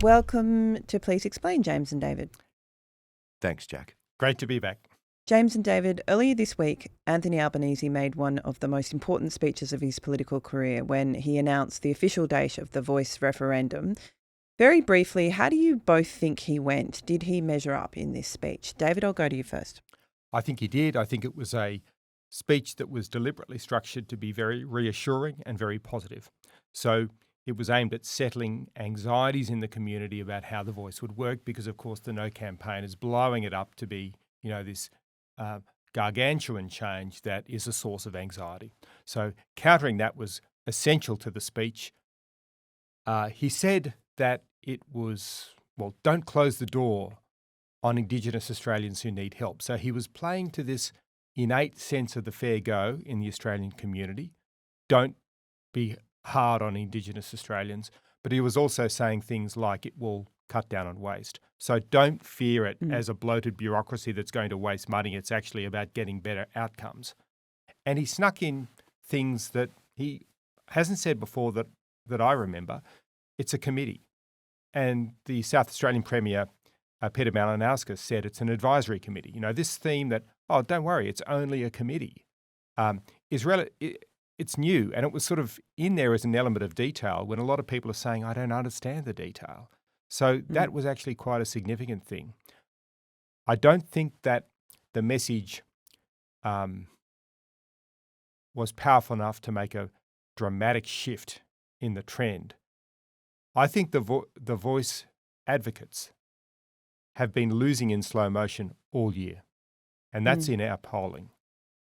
Welcome to Please Explain, James and David. Thanks, Jack. Great to be back. James and David, earlier this week, Anthony Albanese made one of the most important speeches of his political career when he announced the official date of the Voice referendum. Very briefly, how do you both think he went? Did he measure up in this speech? David, I'll go to you first. I think he did. I think it was a speech that was deliberately structured to be very reassuring and very positive. So it was aimed at settling anxieties in the community about how the Voice would work because, of course, the No campaign is blowing it up to be, this gargantuan change that is a source of anxiety. So countering that was essential to the speech. He said that it was, don't close the door on Indigenous Australians who need help. So he was playing to this innate sense of the fair go in the Australian community. Don't be hard on Indigenous Australians, but he was also saying things like it will cut down on waste. So don't fear it as a bloated bureaucracy that's going to waste money. It's actually about getting better outcomes. And he snuck in things that he hasn't said before that I remember. It's a committee. And the South Australian Premier, Peter Malinauskas, said it's an advisory committee. This theme that, don't worry, it's only a committee, it's new, and it was sort of in there as an element of detail when a lot of people are saying, I don't understand the detail. So that was actually quite a significant thing. I don't think that the message was powerful enough to make a dramatic shift in the trend. I think the Voice advocates have been losing in slow motion all year, and that's in our polling,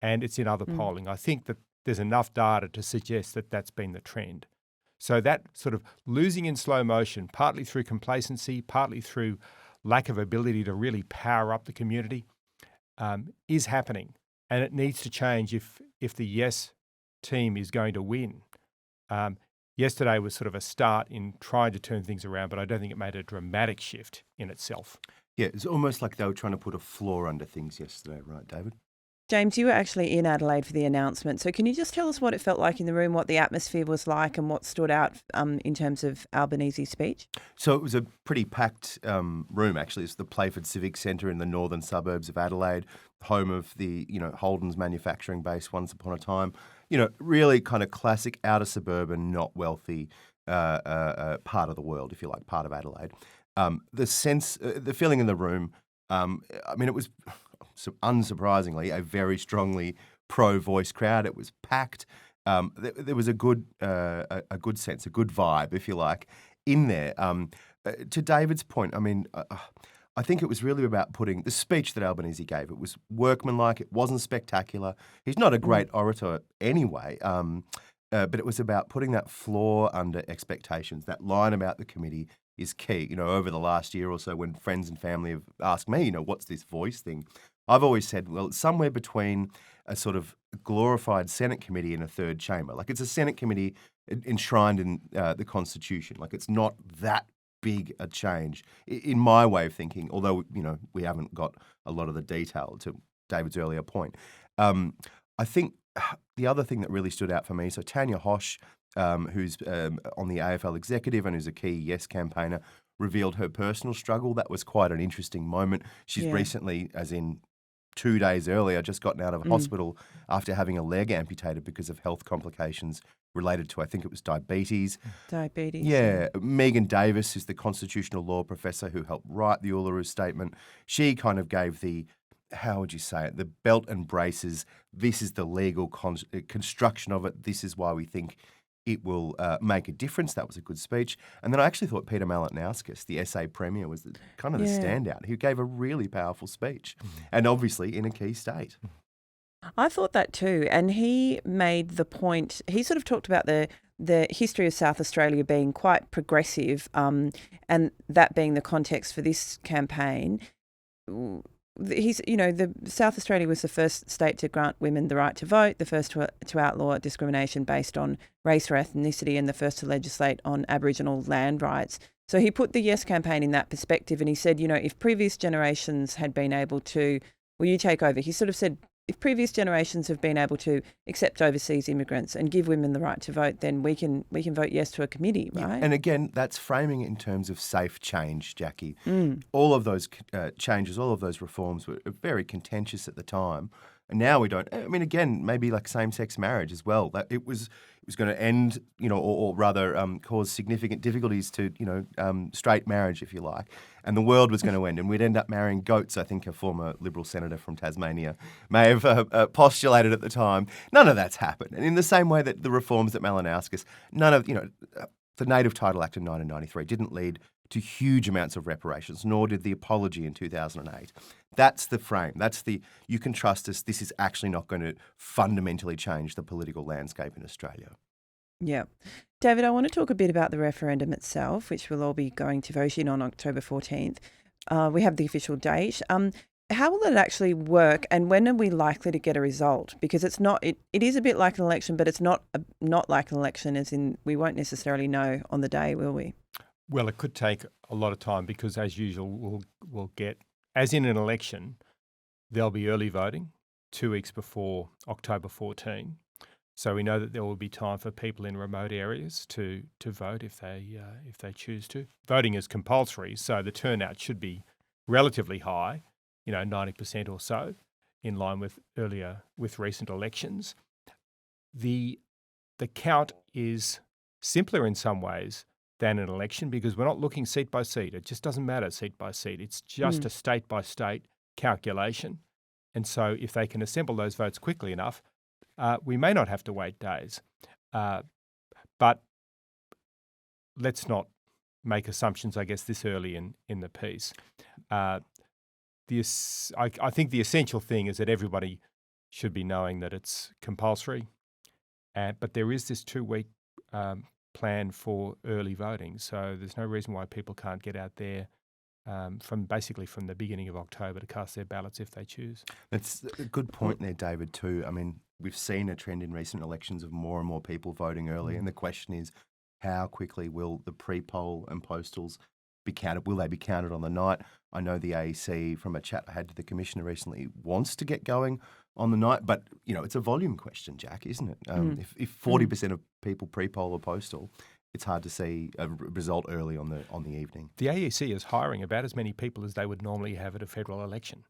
and it's in other polling. I think that there's enough data to suggest that that's been the trend. So that sort of losing in slow motion, partly through complacency, partly through lack of ability to really power up the community, is happening. And it needs to change if the Yes team is going to win. Yesterday was sort of a start in trying to turn things around, but I don't think it made a dramatic shift in itself. Yeah, it's almost like they were trying to put a floor under things yesterday, right, David? James, you were actually in Adelaide for the announcement. So can you just tell us what it felt like in the room, what the atmosphere was like and what stood out in terms of Albanese's speech? So it was a pretty packed room, actually. It's the Playford Civic Centre in the northern suburbs of Adelaide, home of the, Holden's manufacturing base once upon a time. Really kind of classic outer suburban, not wealthy part of the world, if you like, part of Adelaide. The feeling in the room, it was unsurprisingly a very strongly pro-Voice crowd. It was packed. There was a good sense, a good vibe, if you like, in there. To David's point, I think it was really about putting the speech that Albanese gave. It was workmanlike. It wasn't spectacular. He's not a great orator anyway, but it was about putting that floor under expectations. That line about the committee is key. Over the last year or so, when friends and family have asked me, what's this Voice thing? I've always said, well, it's somewhere between a sort of glorified Senate committee and a third chamber. Like, it's a Senate committee enshrined in the Constitution. Like, it's not that big a change in my way of thinking, although, we haven't got a lot of the detail to David's earlier point. I think the other thing that really stood out for me, so Tanya Hosh, who's on the AFL executive and who's a key Yes campaigner, revealed her personal struggle. That was quite an interesting moment. She's recently, as in 2 days earlier, just gotten out of hospital after having a leg amputated because of health complications related to, I think it was diabetes. Diabetes. Yeah. Megan Davis, who's the constitutional law professor who helped write the Uluru Statement, she kind of gave the, how would you say it, the belt and braces. This is the legal construction of it. This is why we think it will make a difference. That was a good speech. And then I actually thought Peter Malinauskas, the SA Premier, was the standout, who gave a really powerful speech, and obviously in a key state. I thought that too. And he made the point, he sort of talked about the history of South Australia being quite progressive, and that being the context for this campaign. The South Australia was the first state to grant women the right to vote, the first to outlaw discrimination based on race or ethnicity, and the first to legislate on Aboriginal land rights. So he put the Yes campaign in that perspective, and he said, if previous generations had been able to, will you take over? He sort of said, if previous generations have been able to accept overseas immigrants and give women the right to vote, then we can vote yes to a committee, right? And again, that's framing it in terms of safe change, Jackie. Mm. All of those changes, all of those reforms were very contentious at the time. And now we don't. I mean, again, maybe like same-sex marriage as well. That it was going to end, or rather cause significant difficulties to, straight marriage, if you like. And the world was going to end, and we'd end up marrying goats. I think a former Liberal senator from Tasmania may have postulated at the time. None of that's happened. And in the same way that the reforms at Malinauskas, none of, the Native Title Act in 1993 didn't lead to huge amounts of reparations, nor did the apology in 2008. That's the frame. That's the, you can trust us, this is actually not going to fundamentally change the political landscape in Australia. Yeah. David, I want to talk a bit about the referendum itself, which we'll all be going to vote in on October 14th. We have the official date. How will it actually work, and when are we likely to get a result? Because it's not, it is a bit like an election, but it's not like an election, as in we won't necessarily know on the day, will we? Well, it could take a lot of time because, as usual, we'll get, as in an election, there'll be early voting 2 weeks before October 14. So we know that there will be time for people in remote areas to vote if they choose to. Voting is compulsory, so the turnout should be relatively high, 90% or so, in line with recent elections. The count is simpler in some ways than an election because we're not looking seat by seat. It just doesn't matter seat by seat. It's just a state by state calculation. And so if they can assemble those votes quickly enough, we may not have to wait days. But let's not make assumptions, I guess, this early in the piece. I think the essential thing is that everybody should be knowing that it's compulsory. But there is this 2-week plan for early voting. So there's no reason why people can't get out there from the beginning of October to cast their ballots if they choose. That's a good point there, David, too. I mean, we've seen a trend in recent elections of more and more people voting early. And the question is, how quickly will the pre-poll and postals be counted? Will they be counted on the night? I know the AEC, from a chat I had to the Commissioner recently, wants to get going on the night, but, it's a volume question, Jack, isn't it? If 40% of people pre-poll or postal, it's hard to see a result early on the evening. The AEC is hiring about as many people as they would normally have at a federal election.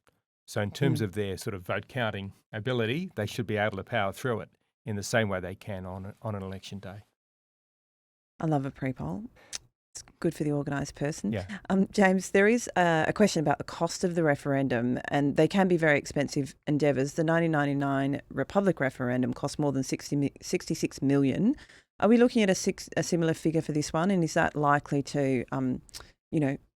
So in terms of their sort of vote counting ability, they should be able to power through it in the same way they can on an election day. I love a pre-poll. It's good for the organised person. Yeah. James, there is a question about the cost of the referendum, and they can be very expensive endeavours. The 1999 Republic referendum cost more than 66 million. Are we looking at a similar figure for this one, and is that likely to,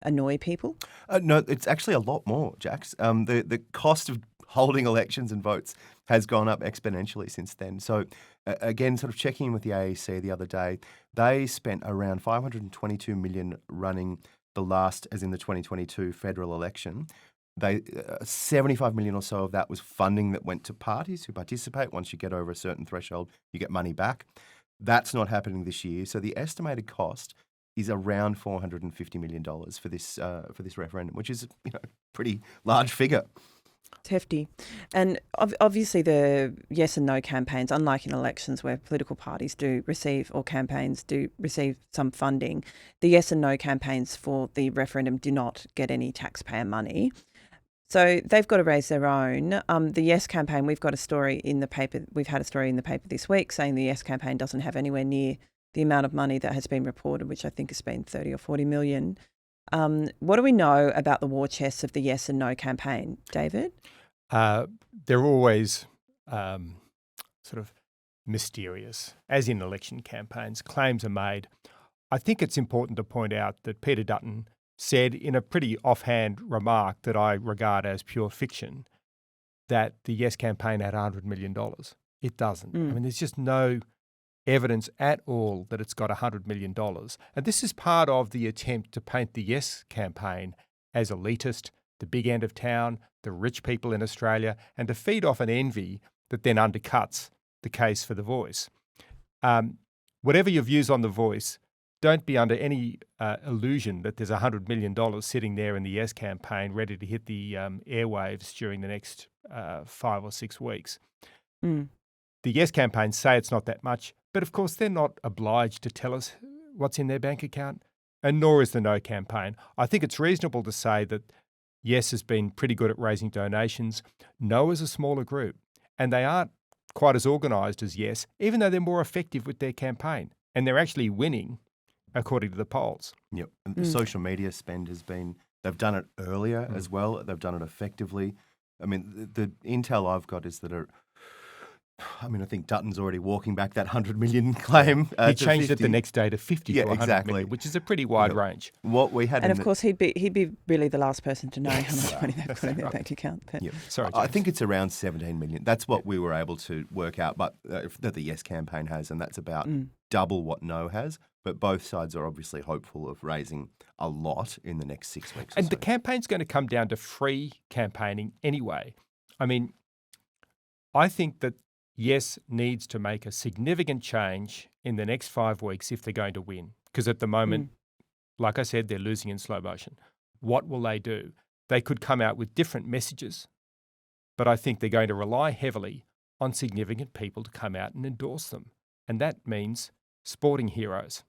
annoy people? No, it's actually a lot more, Jax. The cost of holding elections and votes has gone up exponentially since then. So again, sort of checking in with the AEC the other day, they spent around 522 million running the last, as in the 2022 federal election. 75 million or so of that was funding that went to parties who participate. Once you get over a certain threshold, you get money back. That's not happening this year. So the estimated cost is around $450 million for this referendum, which is a pretty large figure. It's hefty. And obviously the yes and no campaigns, unlike in elections where political parties do receive, or campaigns do receive some funding, the yes and no campaigns for the referendum do not get any taxpayer money. So they've got to raise their own. The Yes campaign, we've got a story in the paper. We've had a story in the paper this week saying the Yes campaign doesn't have anywhere near the amount of money that has been reported, which I think has been 30 or 40 million. What do we know about the war chests of the Yes and No campaign, David? They're always sort of mysterious, as in election campaigns. Claims are made. I think it's important to point out that Peter Dutton said in a pretty offhand remark that I regard as pure fiction that the Yes campaign had $100 million. It doesn't. I mean, there's just no evidence at all that it's got $100 million. And this is part of the attempt to paint the Yes campaign as elitist, the big end of town, the rich people in Australia, and to feed off an envy that then undercuts the case for the Voice. Whatever your views on the Voice, don't be under any illusion that there's $100 million sitting there in the Yes campaign ready to hit the airwaves during the next 5 or 6 weeks. Mm. The Yes campaign say it's not that much, but of course they're not obliged to tell us what's in their bank account, and nor is the No campaign. I think it's reasonable to say that Yes has been pretty good at raising donations. No is a smaller group, and they aren't quite as organised as Yes, even though they're more effective with their campaign, and they're actually winning according to the polls. Yep. And the social media spend has been, they've done it earlier as well. They've done it effectively. I mean, the intel I've got is that I think Dutton's already walking back that 100 million claim. He changed it the next day to 50 to 100 million, which is a pretty wide range. What we had, and of course, he'd be really the last person to know how much money they've got in their bank account. But. Yep. Sorry, I think it's around 17 million. That's what we were able to work out, but that the Yes campaign has, and that's about double what No has. But both sides are obviously hopeful of raising a lot in the next 6 weeks. And the campaign's going to come down to free campaigning anyway. I mean, I think that Yes needs to make a significant change in the next 5 weeks if they're going to win. Because at the moment, like I said, they're losing in slow motion. What will they do? They could come out with different messages, but I think they're going to rely heavily on significant people to come out and endorse them. And that means sporting heroes.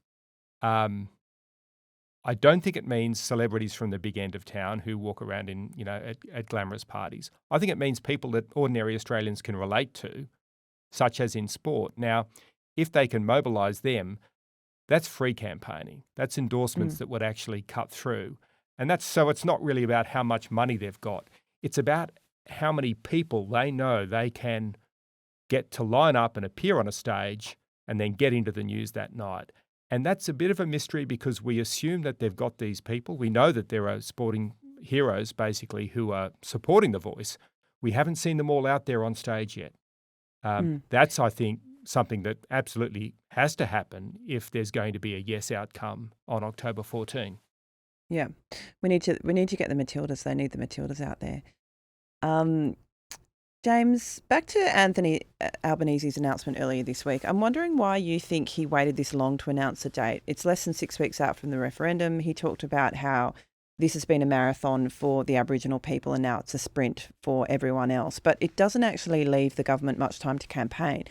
I don't think it means celebrities from the big end of town who walk around in, at glamorous parties. I think it means people that ordinary Australians can relate to, such as in sport. Now, if they can mobilise them, that's free campaigning. That's endorsements that would actually cut through. And so it's not really about how much money they've got. It's about how many people they know they can get to line up and appear on a stage and then get into the news that night. And that's a bit of a mystery because we assume that they've got these people. We know that there are sporting heroes, basically, who are supporting The Voice. We haven't seen them all out there on stage yet. That's, I think, something that absolutely has to happen if there's going to be a Yes outcome on October 14. Yeah, we need to get the Matildas. They need the Matildas out there. James, back to Anthony Albanese's announcement earlier this week. I'm wondering why you think he waited this long to announce a date. It's less than 6 weeks out from the referendum. He talked about how this has been a marathon for the Aboriginal people and now it's a sprint for everyone else. But it doesn't actually leave the government much time to campaign.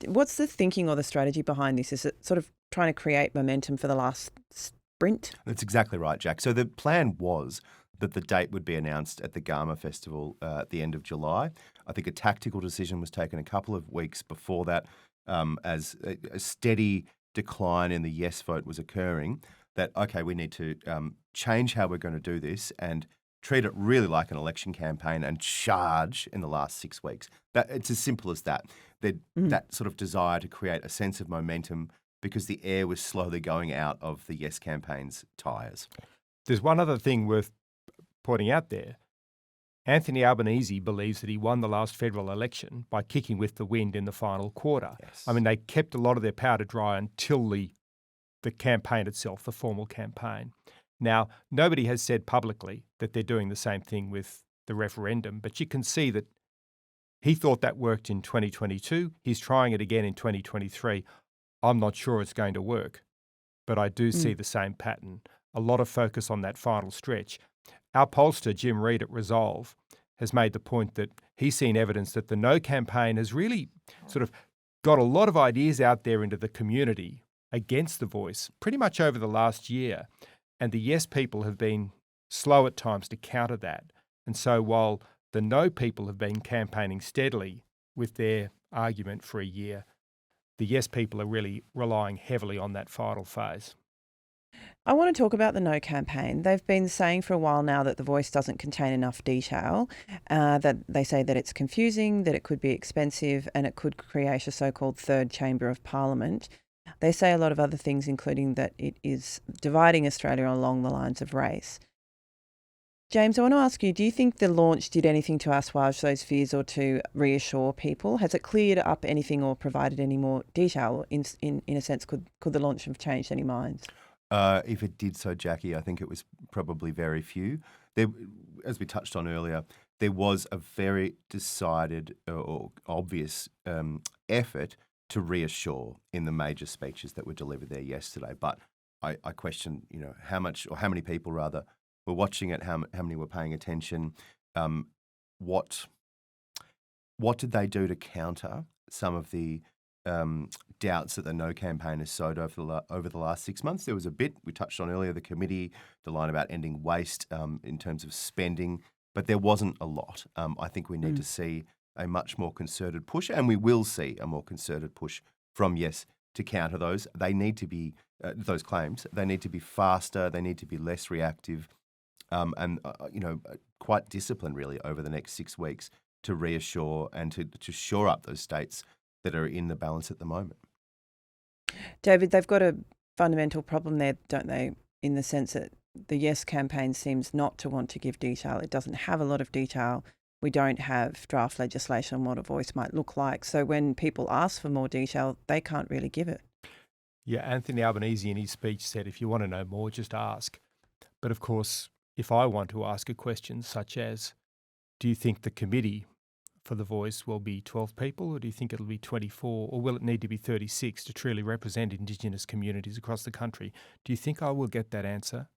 What's the thinking or the strategy behind this? Is it sort of trying to create momentum for the last sprint? That's exactly right, Jack. So the plan was that the date would be announced at the Gama Festival at the end of July. I think a tactical decision was taken a couple of weeks before that as a steady decline in the yes vote was occurring, that, okay, we need to change how we're going to do this and treat it really like an election campaign and charge in the last 6 weeks. It's as simple as that. That sort of desire to create a sense of momentum because the air was slowly going out of the Yes campaign's tyres. There's one other thing worth pointing out there. Anthony Albanese believes that he won the last federal election by kicking with the wind in the final quarter. Yes. I mean, they kept a lot of their powder dry until the campaign itself, the formal campaign. Now, nobody has said publicly that they're doing the same thing with the referendum, but you can see that he thought that worked in 2022. He's trying it again in 2023. I'm not sure it's going to work, but I do see the same pattern. A lot of focus on that final stretch. Our pollster, Jim Reid at Resolve, has made the point that he's seen evidence that the No campaign has really sort of got a lot of ideas out there into the community against The Voice pretty much over the last year. And the Yes people have been slow at times to counter that. And so while the No people have been campaigning steadily with their argument for a year, the Yes people are really relying heavily on that final phase. I want to talk about the No campaign. They've been saying for a while now that The Voice doesn't contain enough detail, that they say that it's confusing, that it could be expensive, and it could create a so-called third chamber of parliament. They say a lot of other things, including that it is dividing Australia along the lines of race. James, I want to ask you, do you think the launch did anything to assuage those fears or to reassure people? Has it cleared up anything or provided any more detail? In a sense, could the launch have changed any minds? If it did so, Jackie, I think it was probably very few. As we touched on earlier, there was a very decided or obvious effort to reassure in the major speeches that were delivered there yesterday. But I question, how much or how many people rather were watching it, how many were paying attention, what did they do to counter some of the doubts that the No campaign has sowed over the last 6 months? There was a bit we touched on earlier, the committee, the line about ending waste in terms of spending, but there wasn't a lot. I think we need to see a much more concerted push, and we will see a more concerted push from Yes to counter those. They need to be those claims. They need to be faster. They need to be less reactive, and quite disciplined really over the next 6 weeks to reassure and to shore up those states that are in the balance at the moment. David, they've got a fundamental problem there, don't they, in the sense that the Yes campaign seems not to want to give detail. It doesn't have a lot of detail. We don't have draft legislation on what a voice might look like. So when people ask for more detail, they can't really give it. Yeah, Anthony Albanese in his speech said, if you want to know more, just ask. But of course, if I want to ask a question such as, do you think the committee for the voice will be 12 people, or do you think it'll be 24, or will it need to be 36 to truly represent Indigenous communities across the country? Do you think I will get that answer?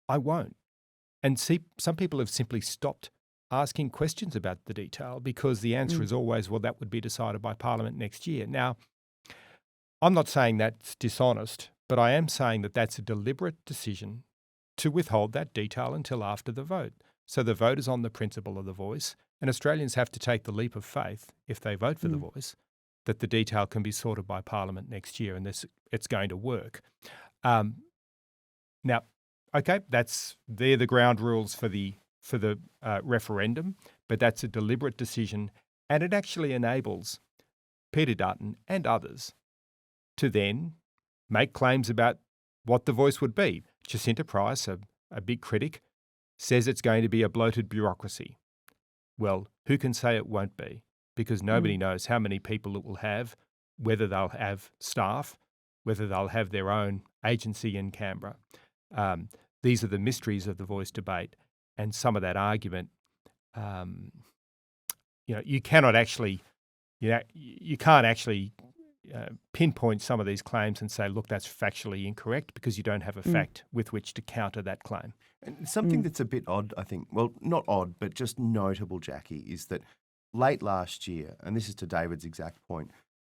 I won't. And see, some people have simply stopped asking questions about the detail because the answer is always, well, that would be decided by Parliament next year. Now, I'm not saying that's dishonest, but I am saying that that's a deliberate decision to withhold that detail until after the vote. So the vote is on the principle of the voice, and Australians have to take the leap of faith, if they vote for the voice, that the detail can be sorted by Parliament next year, and it's going to work. Now, okay, they're the ground rules for the referendum, but that's a deliberate decision, and it actually enables Peter Dutton and others to then make claims about what the voice would be. Jacinta Price, a big critic, says it's going to be a bloated bureaucracy. Well, who can say it won't be? Because nobody knows how many people it will have, whether they'll have staff, whether they'll have their own agency in Canberra. These are the mysteries of the voice debate, and some of that argument, you cannot actually, you can't actually pinpoint some of these claims and say, look, that's factually incorrect, because you don't have a fact with which to counter that claim. And something that's a bit odd, I think, well, not odd, but just notable, Jackie, is that late last year, and this is to David's exact point,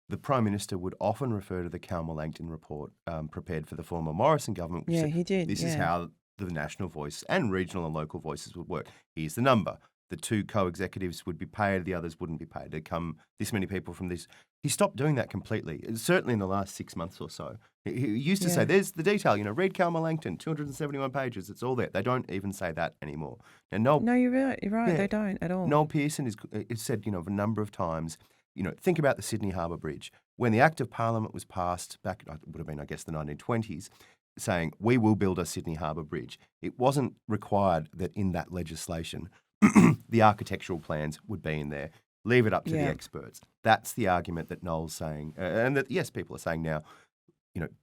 the Prime Minister would often refer to the Calma-Langton report prepared for the former Morrison government. Which he did. This is how the national voice and regional and local voices would work. Here's the number. The 2 co-executives would be paid, the others wouldn't be paid. There'd come this many people from this. He stopped doing that completely, certainly in the last 6 months or so. He used to say, there's the detail, read Calma-Langton, 271 pages, it's all there. They don't even say that anymore. Now, No, you're right. They don't at all. Noel Pearson has said, a number of times, think about the Sydney Harbour Bridge. When the Act of Parliament was passed back, it would have been, I guess, the 1920s, saying, we will build a Sydney Harbour Bridge. It wasn't required that in that legislation the architectural plans would be in there. Leave it up to the experts. That's the argument that Noel's saying, and that, yes, people are saying now,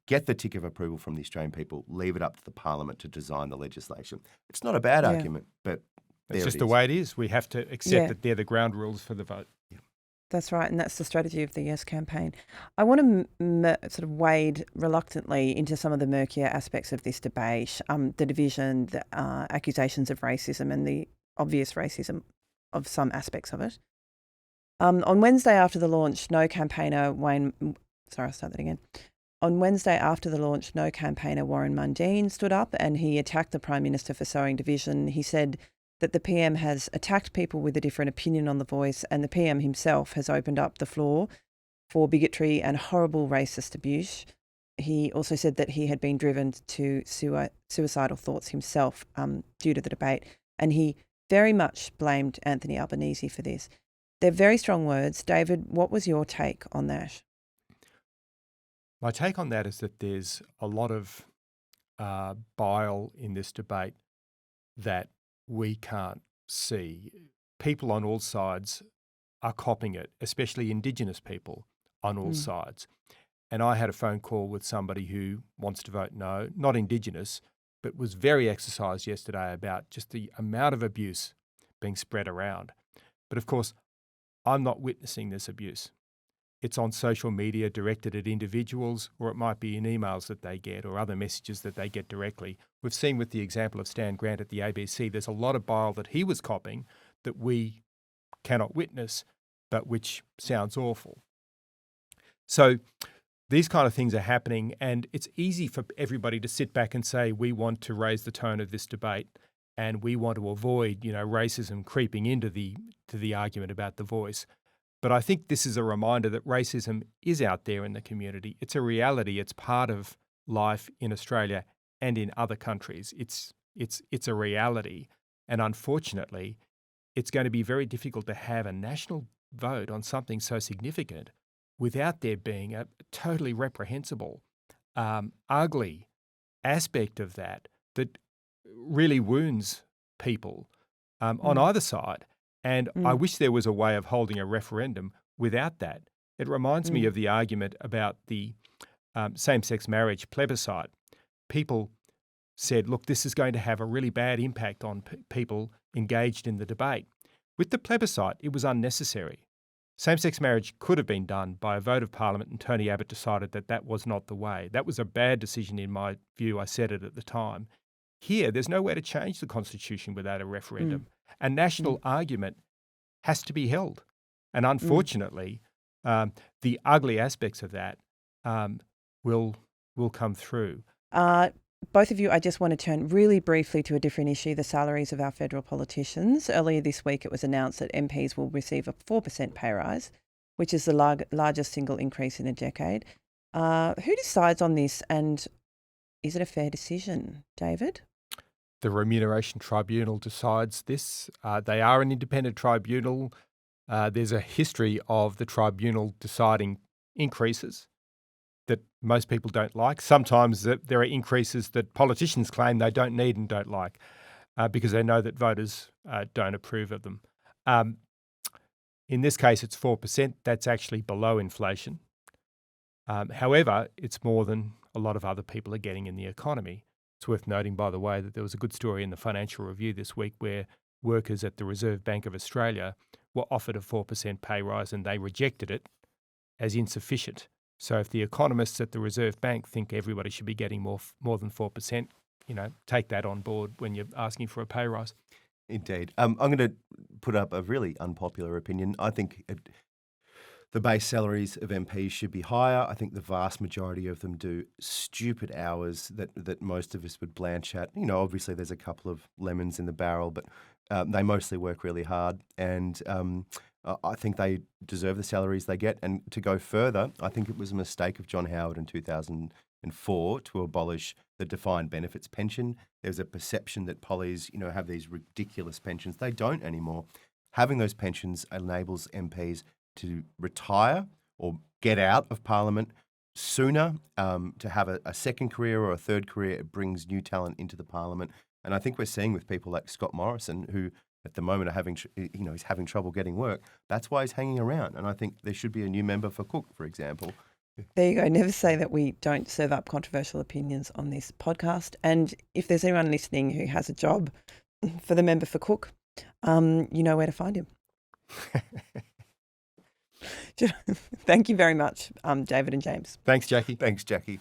get the tick of approval from the Australian people, leave it up to the Parliament to design the legislation. It's not a bad argument, but it's just the way it is. We have to accept that they're the ground rules for the vote. Yeah. That's right, and that's the strategy of the Yes campaign. I want to sort of wade reluctantly into some of the murkier aspects of this debate, the division, the accusations of racism and the obvious racism of some aspects of it. On Wednesday after the launch, On Wednesday after the launch, No campaigner Warren Mundine stood up and he attacked the Prime Minister for sowing division. He said that the PM has attacked people with a different opinion on the voice, and the PM himself has opened up the floor for bigotry and horrible racist abuse. He also said that he had been driven to suicidal thoughts himself due to the debate, and he very much blamed Anthony Albanese for this. They're very strong words. David, what was your take on that? My take on that is that there's a lot of bile in this debate that we can't see. People on all sides are copying it, especially Indigenous people on all sides. And I had a phone call with somebody who wants to vote no, not Indigenous, but was very exercised yesterday about just the amount of abuse being spread around. But of course, I'm not witnessing this abuse. it's on social media directed at individuals, or it might be in emails that they get or other messages that they get directly. We've seen with the example of Stan Grant at the ABC, there's a lot of bile that he was copying that we cannot witness, but which sounds awful. So these kind of things are happening, and it's easy for everybody to sit back and say, we want to raise the tone of this debate and we want to avoid, racism creeping into the argument about the voice. But I think this is a reminder that racism is out there in the community. It's a reality. It's part of life in Australia and in other countries. It's a reality. And unfortunately, it's going to be very difficult to have a national vote on something so significant without there being a totally reprehensible, ugly aspect of that really wounds people on either side. And I wish there was a way of holding a referendum without that. It reminds me of the argument about the same-sex marriage plebiscite. People said, look, this is going to have a really bad impact on people engaged in the debate. With the plebiscite, it was unnecessary. Same-sex marriage could have been done by a vote of Parliament, and Tony Abbott decided that that was not the way. That was a bad decision in my view. I said it at the time. Here, there's no way to change the Constitution without a referendum. A national argument has to be held. And unfortunately, the ugly aspects of that will come through. Both of you, I just want to turn really briefly to a different issue, the salaries of our federal politicians. Earlier this week, it was announced that MPs will receive a 4% pay rise, which is the largest single increase in a decade. Who decides on this, and is it a fair decision, David? The Remuneration Tribunal decides this. They are an independent tribunal. There's a history of the tribunal deciding increases that most people don't like. Sometimes there are increases that politicians claim they don't need and don't like because they know that voters don't approve of them. In this case, it's 4%. That's actually below inflation. However, it's more than a lot of other people are getting in the economy. It's worth noting, by the way, that there was a good story in the Financial Review this week where workers at the Reserve Bank of Australia were offered a 4% pay rise and they rejected it as insufficient. So if the economists at the Reserve Bank think everybody should be getting more than 4%, take that on board when you're asking for a pay rise. Indeed. I'm going to put up a really unpopular opinion. I think the base salaries of MPs should be higher. I think the vast majority of them do stupid hours that most of us would blanch at. Obviously there's a couple of lemons in the barrel, but they mostly work really hard. And I think they deserve the salaries they get. And to go further, I think it was a mistake of John Howard in 2004 to abolish the defined benefits pension. There's a perception that pollies, have these ridiculous pensions. They don't anymore. Having those pensions enables MPs to retire or get out of Parliament sooner, to have a second career or a third career. It brings new talent into the Parliament. And I think we're seeing with people like Scott Morrison, who at the moment are he's having trouble getting work. That's why he's hanging around. And I think there should be a new member for Cook, for example. There you go. Never say that we don't serve up controversial opinions on this podcast. And if there's anyone listening who has a job for the member for Cook, you know where to find him. Thank you very much, David and James. Thanks, Jackie. Thanks, Jackie.